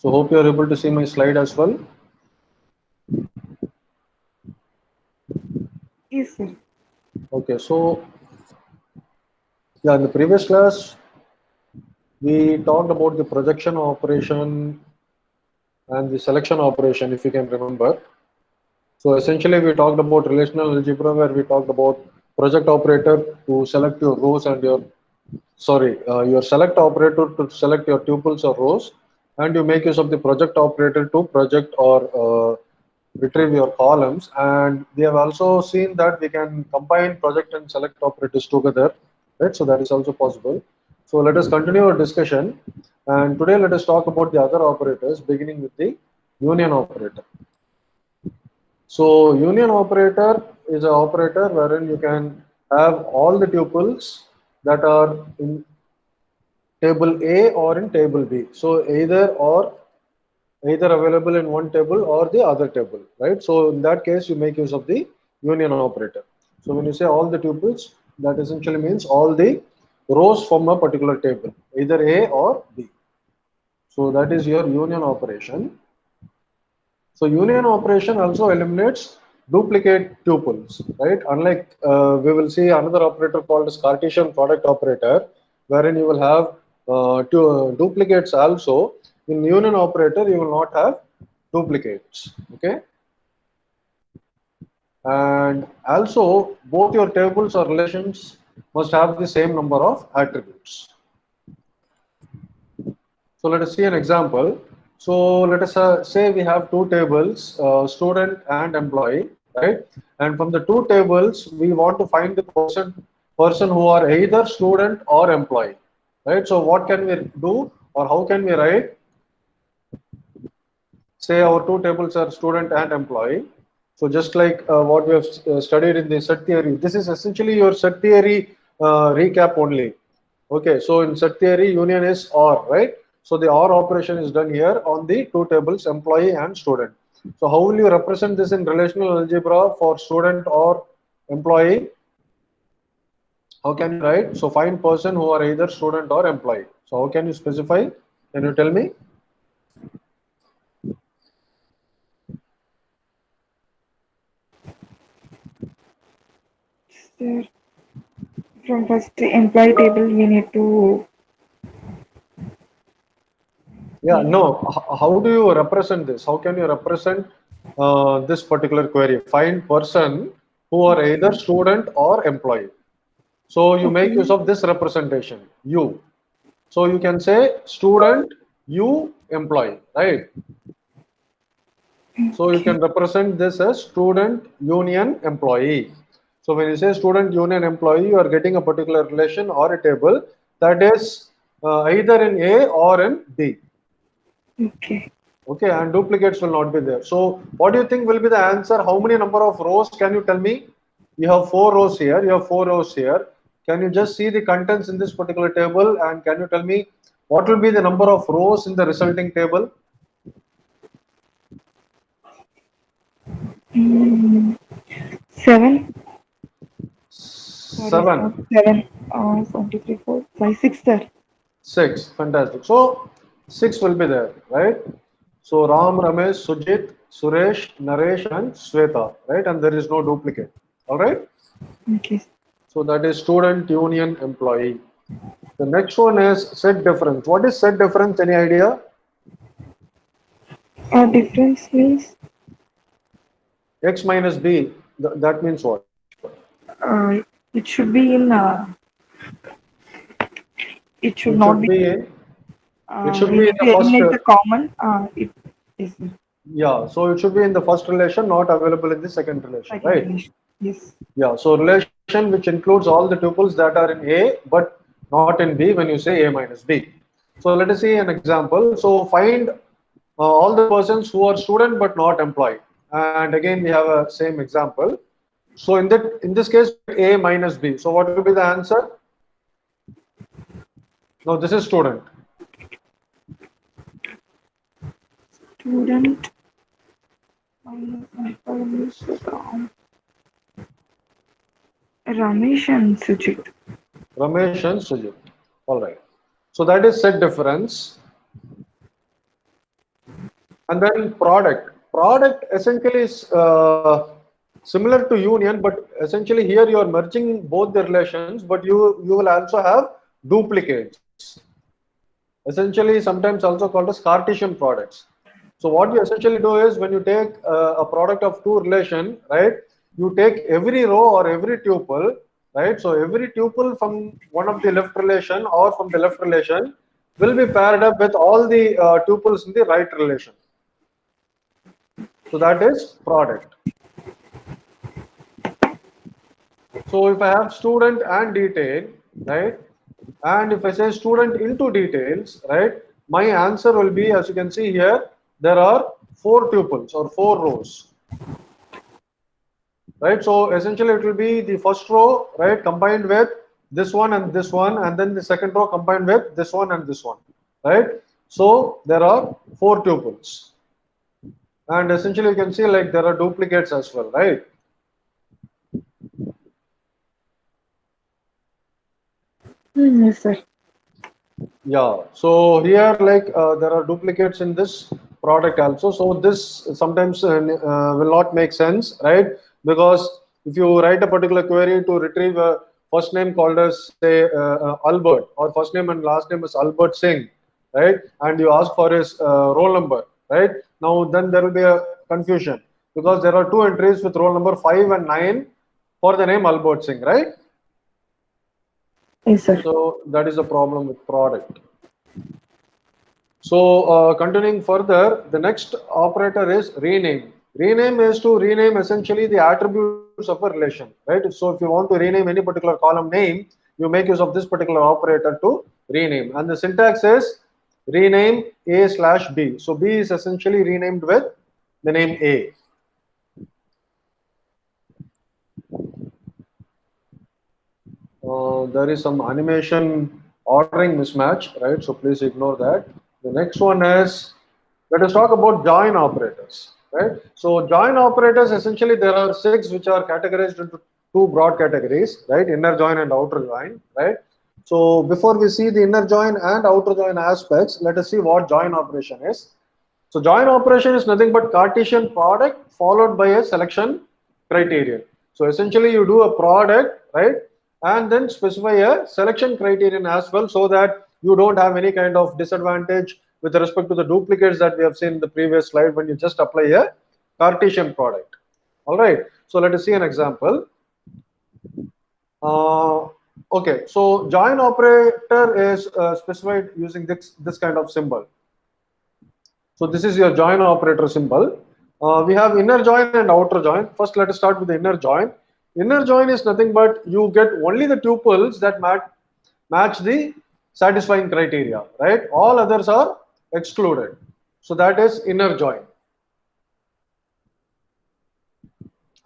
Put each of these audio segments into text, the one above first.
So hope you are able to see my slide as well. Yes, sir. Okay, so yeah, in the previous class, we talked about the projection operation and the selection operation, if you can remember. So essentially, we talked about relational algebra, where we talked about project operator to select your rows and your select operator to select your tuples or rows, and you make use of the project operator to project or retrieve your columns. And we have also seen that we can combine project and select operators together, right? So that is also possible. So let us continue our discussion, and today let us talk about the other operators, beginning with the union operator. So union operator is an operator wherein you can have all the tuples that are in table A or in table B. So either available in one table or the other table, right? So in that case, you make use of the union operator. So when you say all the tuples, that essentially means all the rows from a particular table, either A or B. So that is your union operation. So union operation also eliminates duplicate tuples, right? Unlike we will see another operator called as Cartesian product operator, wherein you will have two duplicates also. In union operator, you will not have duplicates, okay? And also both your tables or relations must have the same number of attributes. So let us see an example. So let us say we have two tables, student and employee, right? And from the two tables, we want to find the person who are either student or employee, right? So what can we do, or how can we write? Say our two tables are student and employee. So just like what we have studied in the set theory, this is essentially your set theory recap only. Okay, so in set theory, union is OR, right? So the OR operation is done here on the two tables, employee and student. So how will you represent this in relational algebra for student or employee? How can you write? So find person who are either student or employee. So how can you specify? Can you tell me? Sir, from first employee table, we need to. Yeah, no. How do you represent this? How can you represent this particular query? Find person who are either student or employee. So you make use Okay. of this representation, you. So you can say student, you, employee, right? So you Okay. can represent this as student, union, employee. So when you say student, union, employee, you are getting a particular relation or a table that is either in A or in B. Okay. Okay, and duplicates will not be there. So what do you think will be the answer? How many number of rows can you tell me? You have 4 rows here, you have 4 rows here. Can you just see the contents in this particular table, and can you tell me what will be the number of rows in the resulting table? Mm, 7. Sorry, it's 7, not 7. 23, 4, 5, 6, sir. 6, fantastic. So 6 will be there, right? So Ram, Ramesh, Sujit, Suresh, Naresh, and Sweta, right? And there is no duplicate. All right. Okay. So that is student, union, employee. The next one is set difference. What is set difference? Any idea? Difference means X minus B. That means what? uh, it should be in. It should It not should be. be. It should We be in need the to first. eliminate the common. It is Yeah. So it should be in the first relation, not available in the second relation, second right? relation. Yes. Yeah. So relation which includes all the tuples that are in A but not in B when you say A minus B. So let us see an example. So find all the persons who are student but not employed. And again we have a same example. So in this case A minus B. So what will be the answer? No, this is student. Student minus Ramesh and Sujit. Ramesh and Sujit. All right. So that is set difference. And then product. Product essentially is similar to union, but essentially here you are merging both the relations, but you will also have duplicates. Essentially, sometimes also called as Cartesian products. So what you essentially do is when you take a product of two relation, right? You take every row or every tuple, right? So every tuple from one of the left relation or from the left relation will be paired up with all the tuples in the right relation. So that is product. So if I have student and detail, right? And if I say student into details, right? My answer will be, as you can see here, there are four tuples or four rows, right? So essentially it will be the first row, right? Combined with this one, and then the second row combined with this one and this one, right? So there are four tuples. And essentially you can see like there are duplicates as well, right? Yes, sir. Yeah, so here like there are duplicates in this product also. So this sometimes will not make sense, right? Because if you write a particular query to retrieve a first name called as say Albert, or first name and last name is Albert Singh, right? And you ask for his roll number, right? Now then there will be a confusion because there are two entries with roll number 5 and 9 for the name Albert Singh, right? Yes, sir. So that is a problem with product. So continuing further, the next operator is rename. Rename is to rename essentially the attributes of a relation, right? So if you want to rename any particular column name, you make use of this particular operator to rename. And the syntax is rename A slash B. So B is essentially renamed with the name A. There is some animation ordering mismatch, right? So please ignore that. The next one is, let us talk about join operators, right? So join operators, essentially there are six which are categorized into two broad categories, right? Inner join and outer join, right? So before we see the inner join and outer join aspects, let us see what join operation is. So join operation is nothing but Cartesian product followed by a selection criterion. So essentially you do a product, right? And then specify a selection criterion as well so that you don't have any kind of disadvantage with respect to the duplicates that we have seen in the previous slide when you just apply a Cartesian product. All right. So let us see an example. Uh, okay. So join operator is specified using this kind of symbol. So this is your join operator symbol. We have inner join and outer join. First, let us start with the inner join. Inner join is nothing but you get only the tuples that match the satisfying criteria, right? All others are excluded. So that is inner join.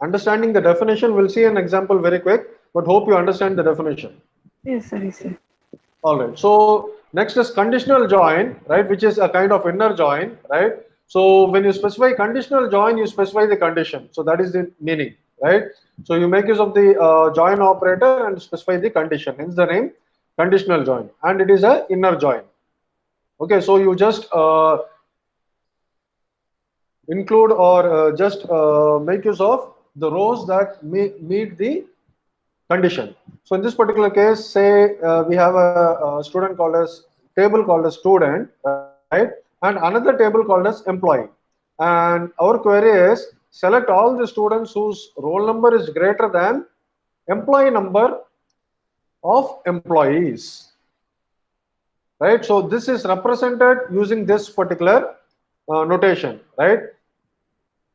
Understanding the definition, we'll see an example very quick, but hope you understand the definition. Yes, sir. Yes, sir. All right. So next is conditional join, right, which is a kind of inner join, right? So when you specify conditional join, you specify the condition. So that is the meaning, right? So you make use of the join operator and specify the condition. Hence the name conditional join, and it is a inner join. Okay. So you just include or just make use of the rows that meet the condition. So in this particular case, say we have a student called as table called as student, right? And another table called as employee. And our query is select all the students whose roll number is greater than employee number of employees, right? So this is represented using this particular notation, right?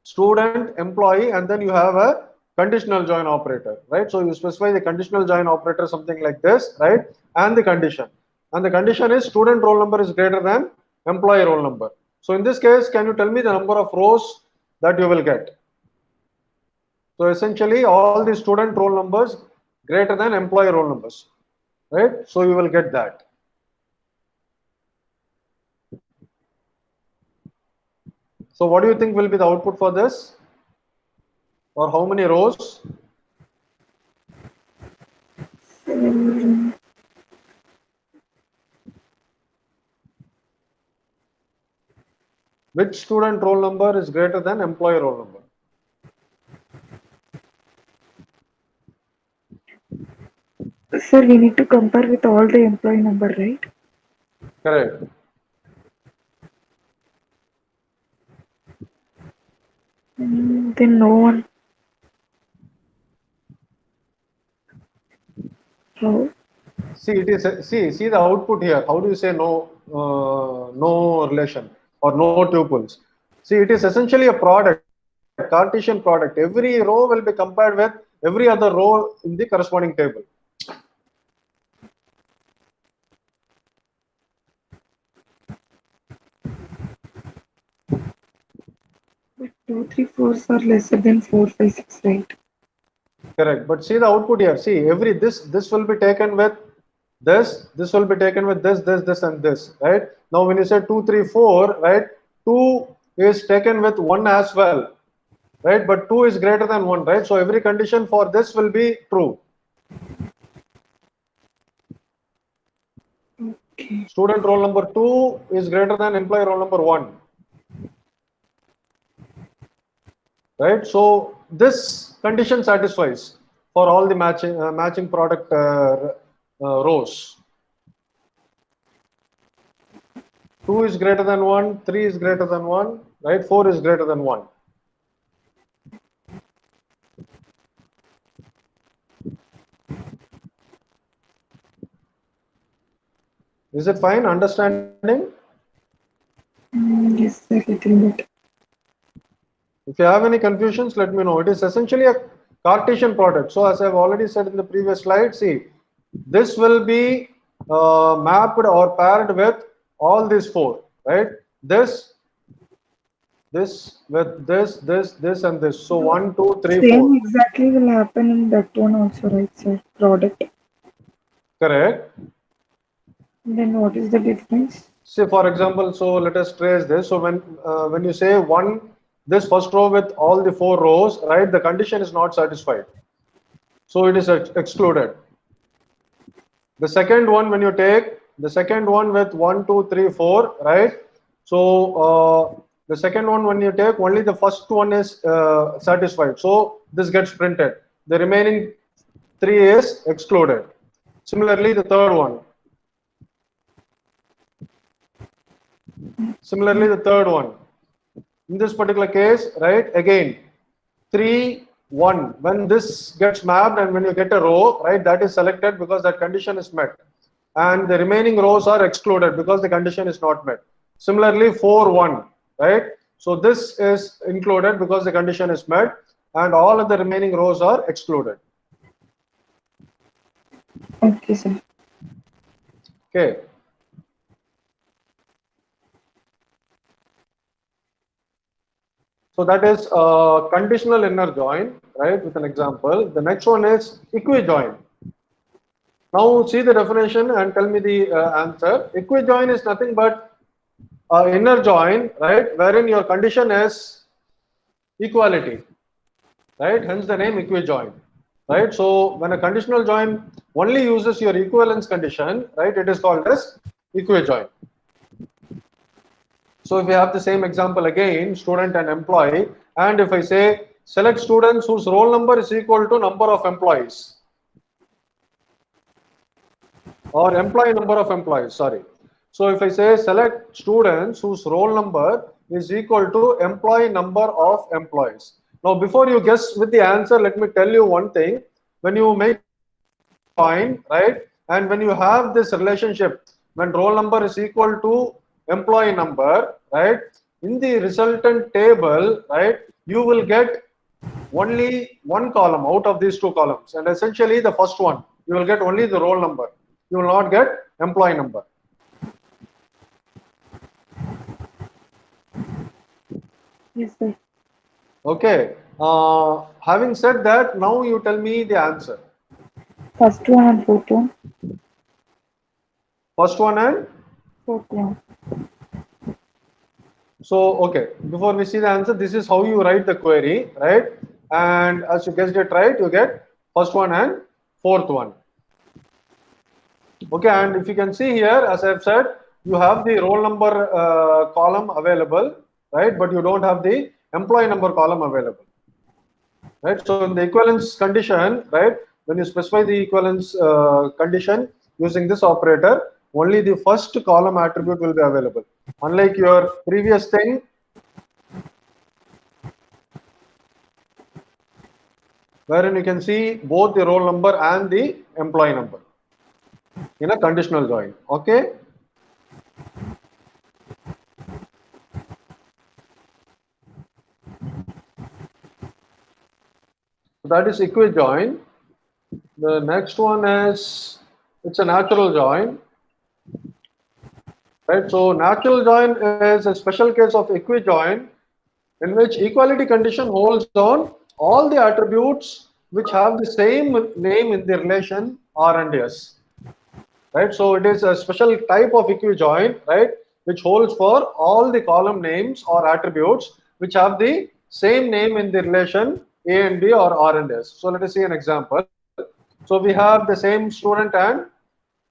Student, employee, and then you have a conditional join operator, right? So you specify the conditional join operator something like this, right? And the condition. And the condition is student roll number is greater than employee roll number. So in this case, can you tell me the number of rows that you will get? So essentially all the student roll numbers greater than employee roll numbers, right? So you will get that. So what do you think will be the output for this? Or how many rows? Which student roll number is greater than employee roll number? Sir, we need to compare with all the employee number, right? Correct. Then no one. How? See, it is see the output here. How do you say no no relation or no tuples? See, it is essentially a product, Cartesian product. Every row will be compared with every other row in the corresponding table. But 2, 3, 4s are lesser than 4, 5, 6, right? Correct. But see the output here. See, every this will be taken with this will be taken with this, and this, right? Now, when you say 2, 3, 4, right? 2 is taken with 1 as well, right? But 2 is greater than 1, right? So every condition for this will be true. Okay. Student roll number 2 is greater than employee roll number 1, right? So this condition satisfies for all the matching product rows. 2 is greater than 1, 3 is greater than 1, right? 4 is greater than 1. Is it fine? Understanding? Yes, sir, little bit. If you have any confusions, let me know. It is essentially a Cartesian product. So as I've already said in the previous slide, see, this will be mapped or paired with all these four, right? This with this, and this. So 1, 2, 3, Same 4. exactly will happen in that one also, right, sir? Product. Correct. Then what is the difference? Say for example, so let us trace this. So when you say this first row with all the four rows, right? The condition is not satisfied, so it is excluded. The second one, when you take the second one with 1, 2, 3, 4, right? So the second one, when you take only the first one is satisfied, so this gets printed. The remaining 3 is excluded. Similarly, the third one. Similarly, the third one. In this particular case, right? Again, 3, 1. When this gets mapped and when you get a row, right? That is selected because that condition is met. And the remaining rows are excluded because the condition is not met. Similarly, 4, 1, right? So this is included because the condition is met, and all of the remaining rows are excluded. Okay, sir. Okay. So that is a conditional inner join, right? With an example. The next one is equijoin. Now see the definition and tell me the answer. Equijoin is nothing but inner join, right? Wherein your condition is equality, right? Hence the name equijoin, right? So when a conditional join only uses your equivalence condition, right? It is called as equijoin. So if we have the same example again, student and employee, and if I say select students whose roll number is equal to number of employees, or employee number of employees, sorry. So if I say select students whose roll number is equal to employee number of employees. Now, before you guess with the answer, let me tell you one thing. When you make join, right, and when you have this relationship, when roll number is equal to employee number, right, in the resultant table, right, you will get only one column out of these two columns, and essentially the first one, you will get only the roll number. You will not get employee number. Yes, sir. Okay. Having said that, now you tell me the answer. First one and fourth one. First one and Fourth one. so okay. Before we see the answer, this is how you write the query, right? And as you guessed it right, you get first one and fourth one. Okay, and if you can see here, as I've said, you have the roll number column available, right? But you don't have the employee number column available, right? So in the equivalence condition, right, when you specify the equivalence condition using this operator, only the first column attribute will be available. Unlike your previous thing, wherein you can see both the roll number and the employee number in a conditional join. Okay. So that is equijoin. The next one is, it's a natural join, right? So natural join is a special case of equijoin in which equality condition holds on all the attributes which have the same name in the relation R and S, right? So it is a special type of equijoin, right, which holds for all the column names or attributes which have the same name in the relation A and B or R and S. So let us see an example. So we have the same student, and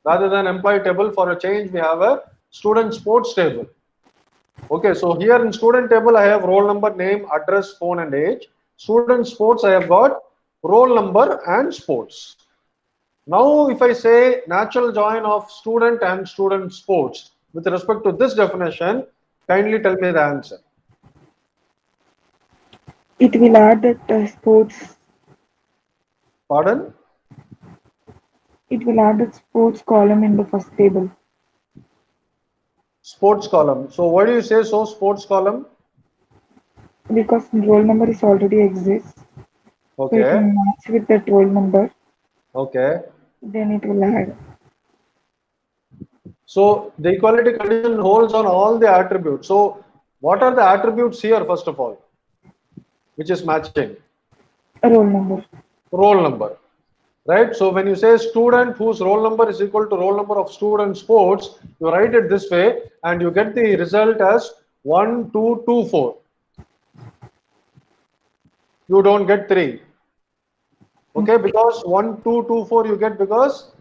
rather than employee table, for a change we have a student sports table. Okay, so here in student table I have roll number, name, address, phone and age. Student sports I have got roll number and sports. Now if I say natural join of student and student sports with respect to this definition, kindly tell me the answer. It will add that sports. Pardon? It will add that sports column in the first table Sports column. So why do you say so, sports column? because roll number is already exists. So if you Okay, match with that roll number, okay. then it will add. So the equality condition holds on all the attributes. So what are the attributes here, first of all, which is matching? A roll number. Roll number, right? So when you say student whose roll number is equal to roll number of student sports, you write it this way and you get the result as 1224. You don't get 3. Okay, because 1224 you get because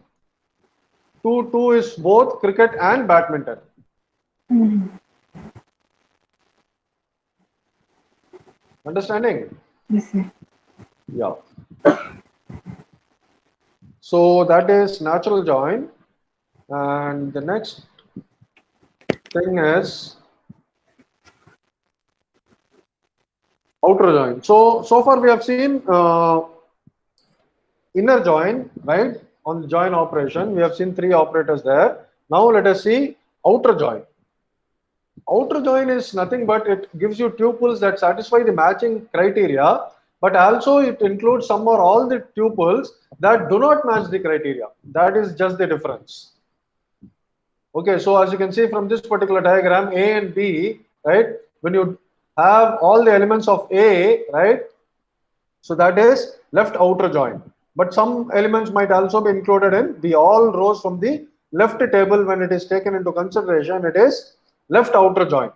2 is both cricket and badminton. Mhm. Understanding? Yes, sir. Yeah. So that is natural join. And the next thing is outer join. So far we have seen inner join, right? On the join operation, we have seen 3 operators there. Now let us see outer join. Outer join is nothing but it gives you tuples that satisfy the matching criteria, but also it includes some or all the tuples that do not match the criteria. That is just the difference. Okay, so as you can see from this particular diagram, A and B, right? When you have all the elements of A, right? So that is left outer join. But some elements might also be included in the all rows from the left table. When it is taken into consideration, it is left outer join.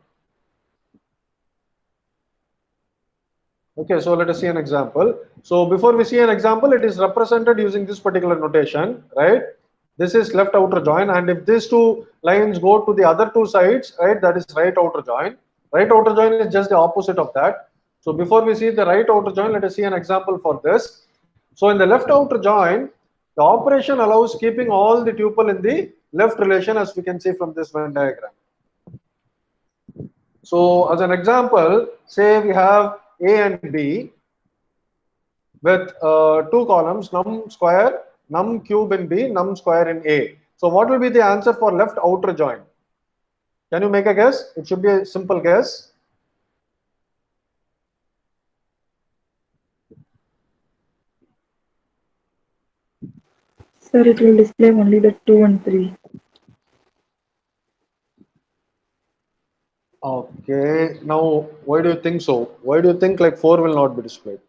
Okay, so let us see an example. So before we see an example, it is represented using this particular notation, right? This is left outer join, and if these two lines go to the other two sides, right, that is right outer join. Right outer join is just the opposite of that. So before we see the right outer join, let us see an example for this. So in the left outer join, the operation allows keeping all the tuple in the left relation, as we can see from this Venn diagram. So as an example, say we have A and B with 2 columns, num square, num cube in B, num square in A. So what will be the answer for left outer join? Can you make a guess? It should be a simple guess. Sir, it will display only the 2 and 3. Okay, now why do you think so? Why do you think like 4 will not be displayed?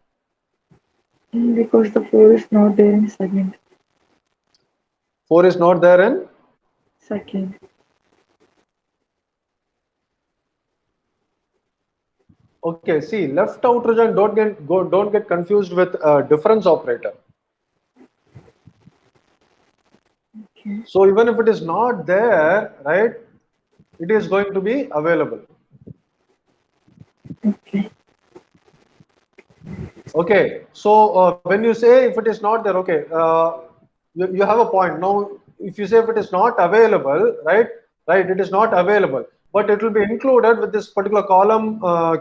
Because the 4 is not there in second. 4 is not there in? Second. Okay, see, left outer join, don't get confused with difference operator. Okay. So even if it is not there, right, it is going to be available. Okay. Okay, so when you say if it is not there, okay, you have a point. Now, if you say if it is not available, right, it is not available, but it will be included with this particular column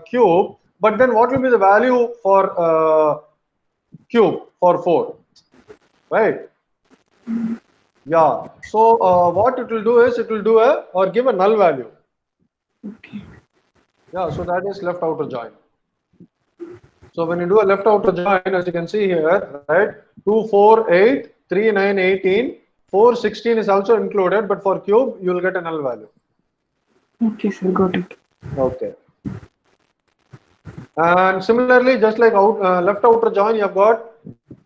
cube. But then what will be the value for cube for 4, right? Yeah. So what it will do is it will do a or give a null value. Okay. Yeah. So that is left outer join. So when you do a left outer join, as you can see here, right, 2, 4, 8, 3, 9, 18, 4, 16 is also included, but for cube, you will get a null value. Okay, sir. Got it. Okay. And similarly, just like left outer join, you have got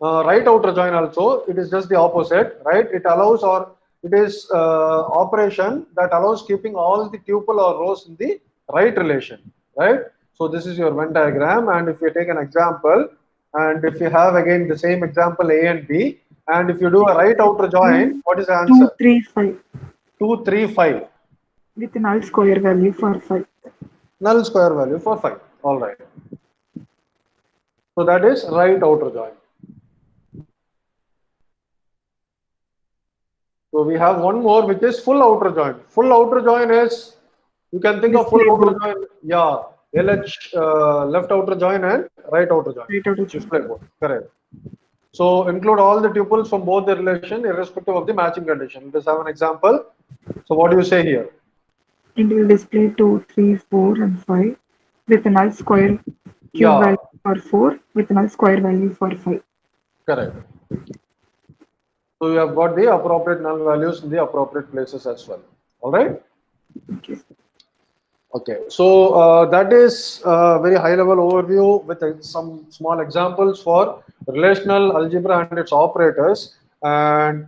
right outer join also. It is just the opposite, right? It allows or it is operation that allows keeping all the tuple or rows in the right relation, right? So this is your Venn diagram. And if you take an example, and if you have again the same example A and B, and if you do a right outer join, what is the Two, answer? three, 5 2, 3, 5. with null square value for 5. Null square value for 5. All right. So that is right outer join. So we have one more, which is full outer join. Full outer join is, you can think of full Display outer both. join, yeah, LH left outer join and right outer join. Right out of join. Display both, correct. So include all the tuples from both the relation, irrespective of the matching condition. Let's have an example. So what do you say here? It will display 2, 3, 4, and 5 with a null square cube Yeah, value for 4 with a null square value for 5. correct. So you have got the appropriate null values in the appropriate places as well. All right. Okay. Okay, so that is a very high level overview with some small examples for relational algebra and its operators. And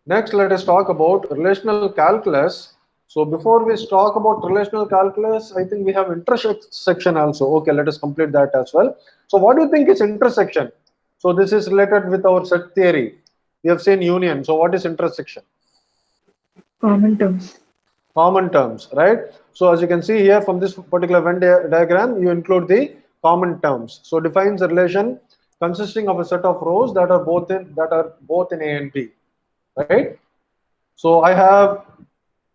next, let us talk about relational calculus. So before we talk about relational calculus, I think we have intersection also. Okay, let us complete that as well. So what do you think is intersection? So this is related with our set theory. We have seen union. So what is intersection? Common terms. Common terms, right? So as you can see here from this particular Venn diagram, you include the common terms. So defines a relation consisting of a set of rows that are both in A and B, right? So I have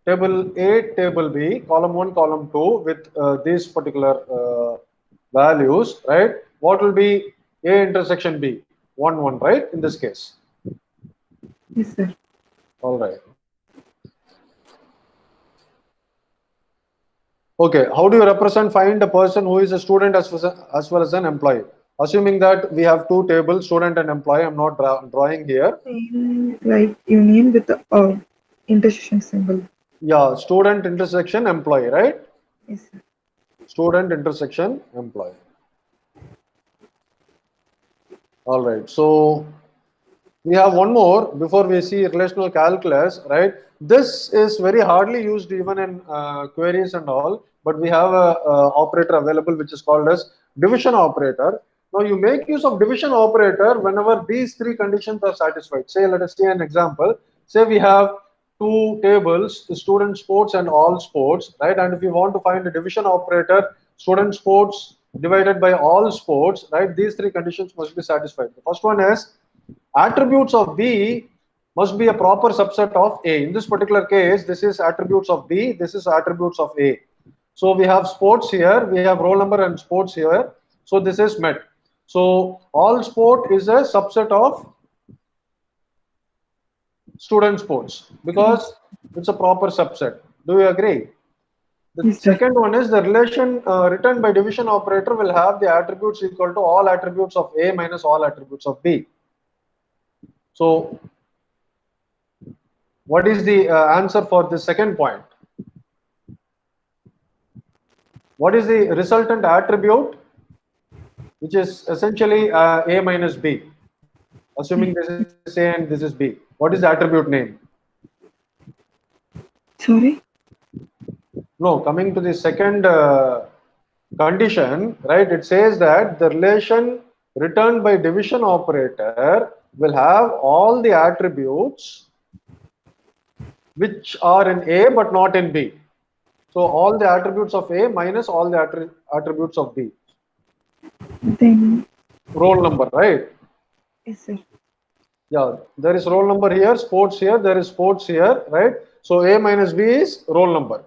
table A, table B, column 1, column 2 with these particular values, right? What will be A intersection B? 1, 1, right? In this case. Yes, sir. All right. Okay, how do you represent find a person who is a student as well as an employee? Assuming that we have two tables, student and employee, I'm not drawing here. Same like union with the intersection symbol. Yeah, student intersection employee, right? Yes, sir. Student intersection employee. All right, so we have one more before we see relational calculus, right? This is very hardly used even in queries and all, but we have a operator available which is called as division operator. Now you make use of division operator whenever these three conditions are satisfied. Say, let us see an example. Say we have two tables, student sports and all sports, right? And if you want to find a division operator, student sports divided by all sports, right? These three conditions must be satisfied. The first one is attributes of B must be a proper subset of A. In this particular case, this is attributes of B, this is attributes of A. So we have sports here, we have roll number and sports here. So this is met. So all sport is a subset of student sports because it's a proper subset. Do you agree? The Yes, sir. second one is the relation written by division operator will have the attributes equal to all attributes of A minus all attributes of B. So what is the answer for the second point? What is the resultant attribute, which is essentially A minus B? Assuming this is A and this is B. What is the attribute name? Sorry. No, coming to the second condition, right? It says that the relation returned by division operator will have all the attributes which are in A but not in B. So all the attributes of A minus all the attributes of B. Then, Roll number, right? yes, sir. Yeah, there is roll number here, sports here, there is sports here, right? So A minus B is roll number.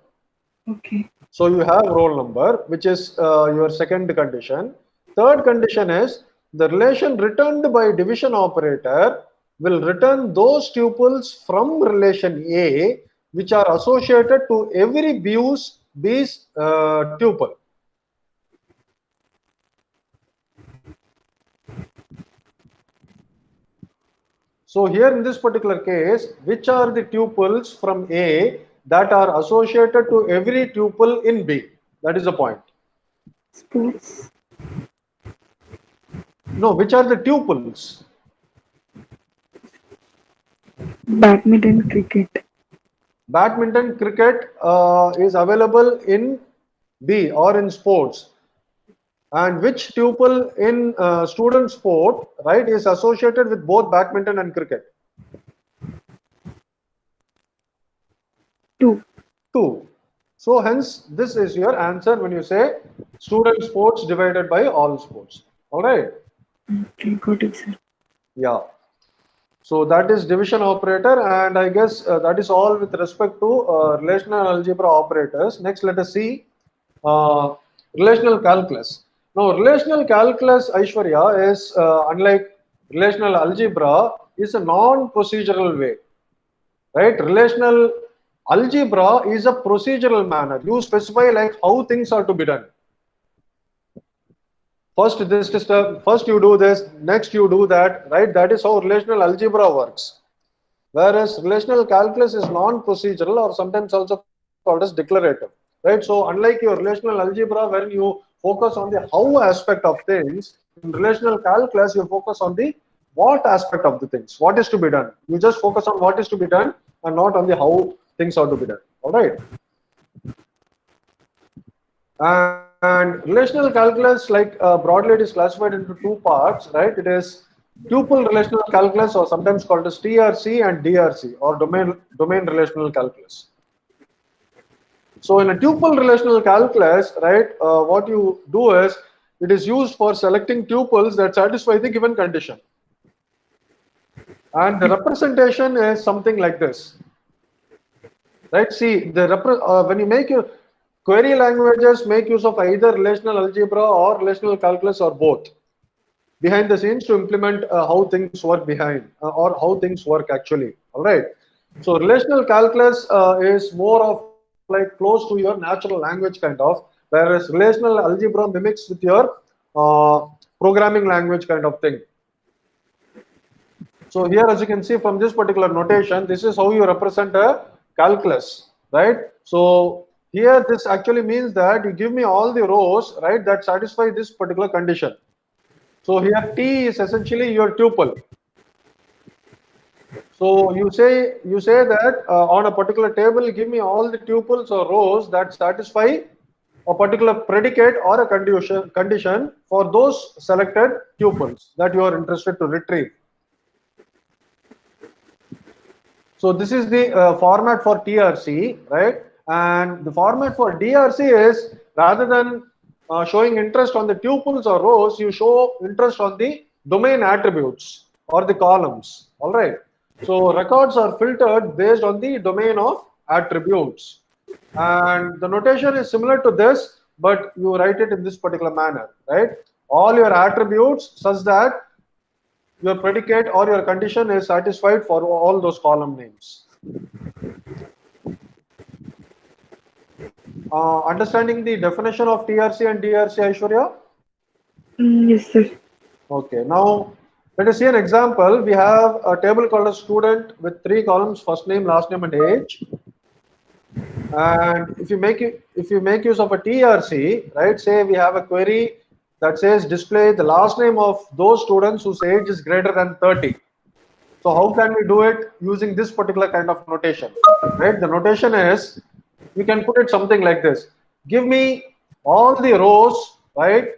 Okay. So you have roll number, which is your second condition. Third condition is the relation returned by division operator will return those tuples from relation A which are associated to every B's tuple. So here in this particular case, which are the tuples from A that are associated to every tuple in B? That is the point. Sports, No, which are the tuples? badminton, cricket. Badminton, cricket is available in B or in sports. And which tuple in student sport, right, is associated with both badminton and cricket? 2. 2. So hence this is your answer when you say student sports divided by all sports. All right. Okay, got it, sir. Yeah. So that is division operator, and I guess that is all with respect to relational algebra operators. Next, let us see relational calculus. Now, relational calculus, Aishwarya, is unlike relational algebra, is a non-procedural way, right? Relational algebra is a procedural manner. You specify like how things are to be done. First, this is first you do this, next you do that, right? That is how relational algebra works. Whereas relational calculus is non-procedural or sometimes also called as declarative, right? So unlike your relational algebra, where you focus on the how aspect of things, in relational calculus you focus on the what aspect of the things, what is to be done. You just focus on what is to be done and not on the how things are to be done. All right. And relational calculus, like broadly, it is classified into two parts, right? It is tuple relational calculus, or sometimes called as TRC and DRC, or domain relational calculus. So in a tuple relational calculus, right, what you do is it is used for selecting tuples that satisfy the given condition. And the representation is something like this, right? See, when you make your query languages make use of either relational algebra or relational calculus or both behind the scenes to implement how things work behind or how things work actually. All right. So relational calculus is more of like close to your natural language kind of, whereas relational algebra mimics with your programming language kind of thing. So here, as you can see from this particular notation, this is how you represent a calculus, right? So here, this actually means that you give me all the rows, right, that satisfy this particular condition. So here T is essentially your tuple. So you say that on a particular table, give me all the tuples or rows that satisfy a particular predicate or a condition for those selected tuples that you are interested to retrieve. So this is the format for TRC, right? And the format for DRC is rather than showing interest on the tuples or rows, you show interest on the domain attributes or the columns. All right. So records are filtered based on the domain of attributes. And the notation is similar to this, but you write it in this particular manner, right? All your attributes such that your predicate or your condition is satisfied for all those column names. Understanding the definition of TRC and DRC, Aishwarya? Yes, sir. Okay, now let us see an example. We have a table called a student with 3 columns: first name, last name, and age. And if you make use of a TRC, right? Say we have a query that says display the last name of those students whose age is greater than 30. So how can we do it using this particular kind of notation, right? The notation is, you can put it something like this. Give me all the rows, right,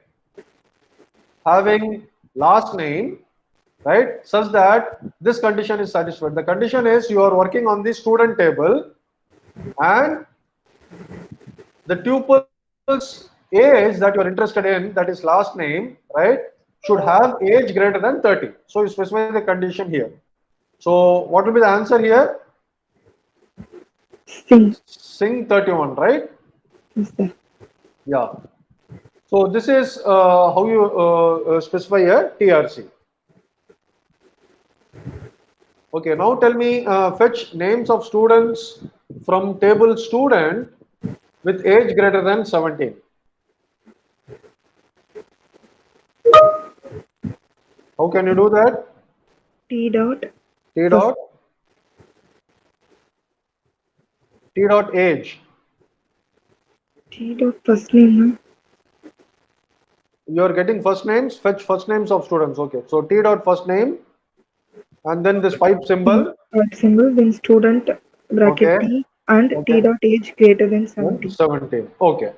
having last name, right, such that this condition is satisfied. The condition is you are working on the student table and the tuple's age that you are interested in, that is last name, right, should have age greater than 30. So you specify the condition here. So what will be the answer here? C. Sing 31, right? Yes, sir. Yeah. So this is how you specify a TRC. Okay, now tell me, fetch names of students from table student with age greater than 17. How can you do that? T dot T first dot, T dot age. T dot first name, no? You are getting first names, fetch first names of students. Okay, so T dot first name and then this pipe symbol. Dot symbol, then student bracket Okay, T and T okay, dot age greater than then 17. 17. Okay.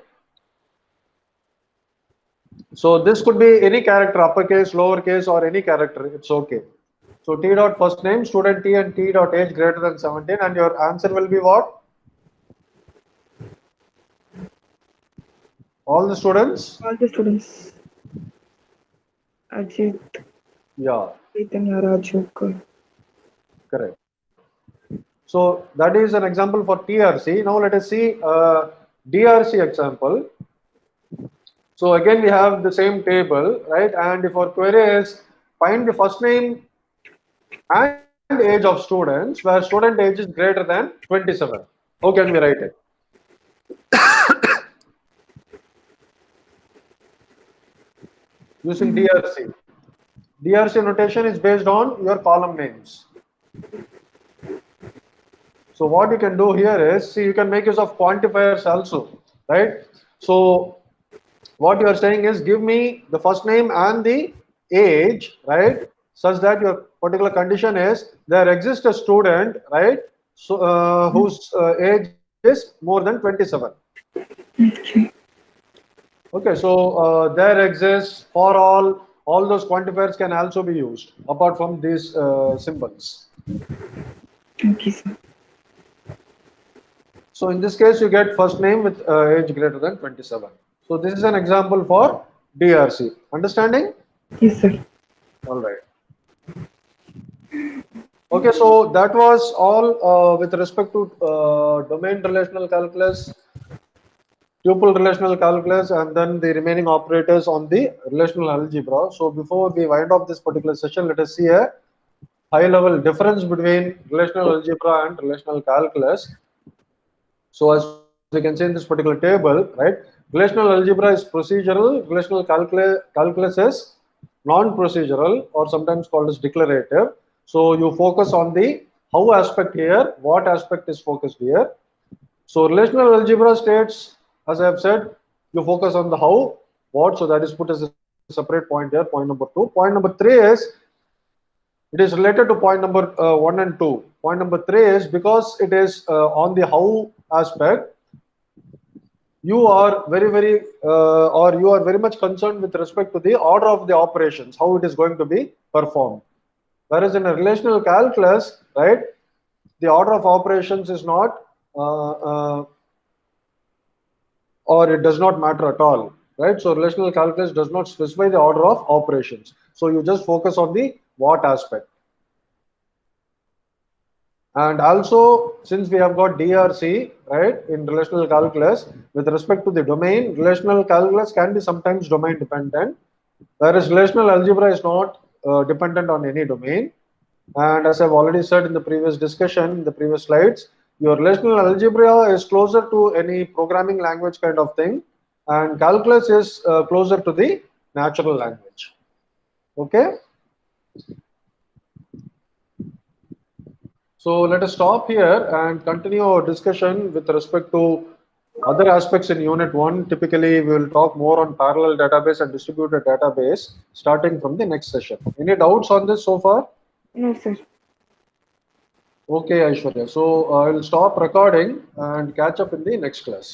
So this could be any character, uppercase, lowercase, or any character. It's okay. So T dot first name, student T, and T dot age greater than 17, and your answer will be what? All the students? All the students. Ajit, Yeah, Chaitanya, Raju, correct. So that is an example for TRC. Now let us see DRC example. So again, we have the same table, right? And if our query is find the first name and age of students where student age is greater than 27. How can we write it? Using DRC. DRC notation is based on your column names. So what you can do here is, see, you can make use of quantifiers also, right? So what you are saying is, give me the first name and the age, right? Such that your particular condition is there exists a student, right? So whose age is more than 27. Okay. Okay, so there exists for all those quantifiers can also be used apart from these symbols. Okay, sir. So in this case, you get first name with age greater than 27. So this is an example for DRC. Understanding? Yes, sir. All right. Okay, so that was all with respect to domain relational calculus, tuple relational calculus, and then the remaining operators on the relational algebra. So before we wind up this particular session, let us see a high level difference between relational algebra and relational calculus. So as we can see in this particular table, right, relational algebra is procedural, relational calculus is non-procedural or sometimes called as declarative. So you focus on the how aspect here, what aspect is focused here. So relational algebra states, as I have said, you focus on the how, what, so that is put as a separate point here, point number 2. Point number 3 is, it is related to point number 1 and 2. Point number 3 is because it is on the how aspect, you are or you are very much concerned with respect to the order of the operations, how it is going to be performed. Whereas in a relational calculus, right, the order of operations is not or it does not matter at all, right? So relational calculus does not specify the order of operations. So you just focus on the what aspect. And also, since we have got DRC, right, in relational calculus, with respect to the domain, relational calculus can be sometimes domain dependent, whereas relational algebra is not dependent on any domain. And as I've already said in the previous discussion, in the previous slides, your relational algebra is closer to any programming language kind of thing, and calculus is closer to the natural language. Okay. So let us stop here and continue our discussion with respect to other aspects in Unit 1. Typically, we will talk more on parallel database and distributed database starting from the next session. Any doubts on this so far? No, sir. Okay, Aishwarya. So I will stop recording and catch up in the next class.